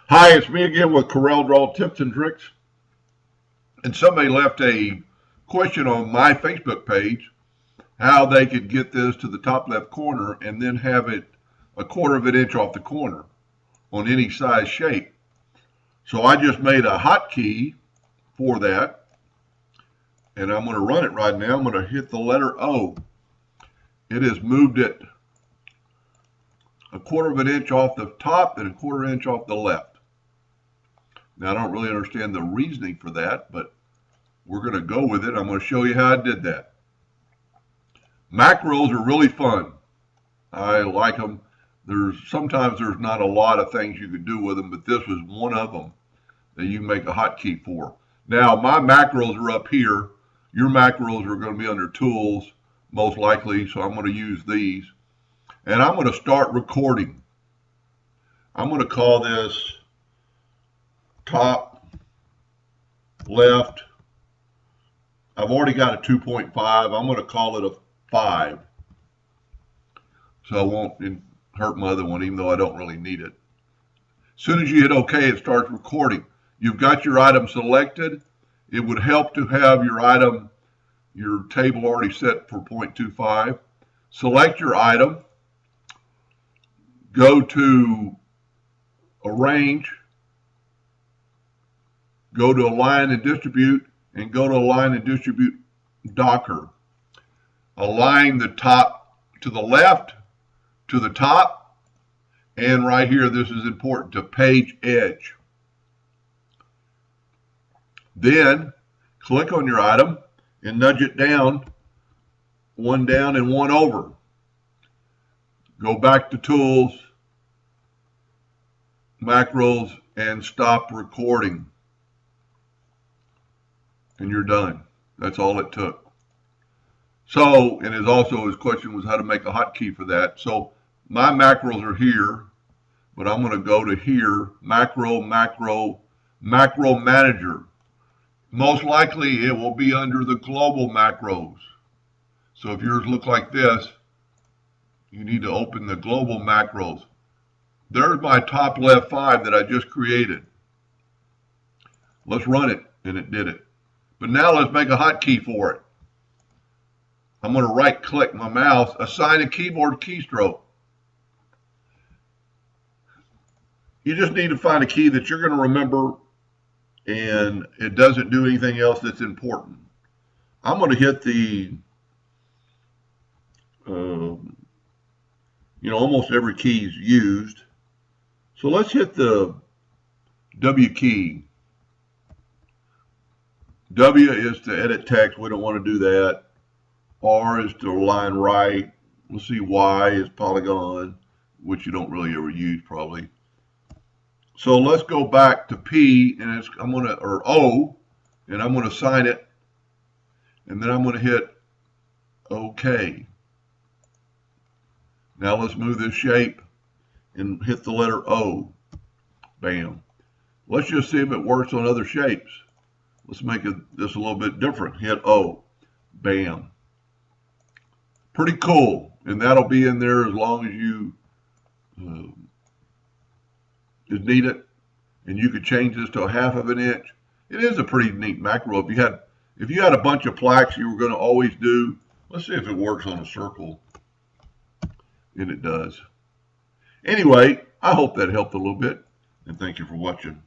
Hi, it's me again with Corel Draw Tips and Tricks. And somebody left a question on my Facebook page how they could get this to the top left corner and then have it a quarter of an inch off the corner on any size shape. So I just made a hotkey for that, and I'm going to run it right now. I'm going to hit the letter O. It has moved it a quarter of an inch off the top and a quarter inch off the left. Now, I don't really understand the reasoning for that, but we're going to go with it. I'm going to show you how I did that. Macros are really fun. I like them. Sometimes there's not a lot of things you can do with them, but this was one of them that you can make a hotkey for. Now, my macros are up here. Your macros are going to be under Tools, most likely, so I'm going to use these. And I'm going to start recording. I'm going to call this top left. I've already got a 2.5. I'm going to call it a 5. So I won't hurt my other one, even though I don't really need it. As soon as you hit OK, it starts recording. You've got your item selected. It would help to have your table already set for 0.25. Select your item. Go to Arrange. Go to Align and Distribute, and go to Align and Distribute Docker. Align the top to the left, to the top, and right here, this is important, to page edge. Then, click on your item and nudge it down and one over. Go back to Tools, Macros, and stop recording. And you're done. That's all it took. So, and his question was how to make a hotkey for that. So my macros are here, but I'm going to go to here, macro manager. Most likely it will be under the global macros. So if yours look like this, you need to open the global macros. There's my top left 5 that I just created. Let's run it, and it did it. But now let's make a hotkey for it. I'm going to right click my mouse, assign a keyboard keystroke. You just need to find a key that you're going to remember and it doesn't do anything else that's important. I'm going to hit the, almost every key is used. So let's hit the W key. W is to edit text. We don't want to do that. R is to align right. We'll see Y is polygon, which you don't really ever use probably. So let's go back to P and or O, and I'm going to sign it, and then I'm going to hit OK. Now let's move this shape and hit the letter O. Bam. Let's just see if it works on other shapes. Let's make this a little bit different. Hit O. Bam. Pretty cool. And that'll be in there as long as you need it. And you could change this to a 1/2 of an inch. It is a pretty neat macro. If you had a bunch of plaques you were going to always do, let's see if it works on a circle. And it does. Anyway, I hope that helped a little bit. And thank you for watching.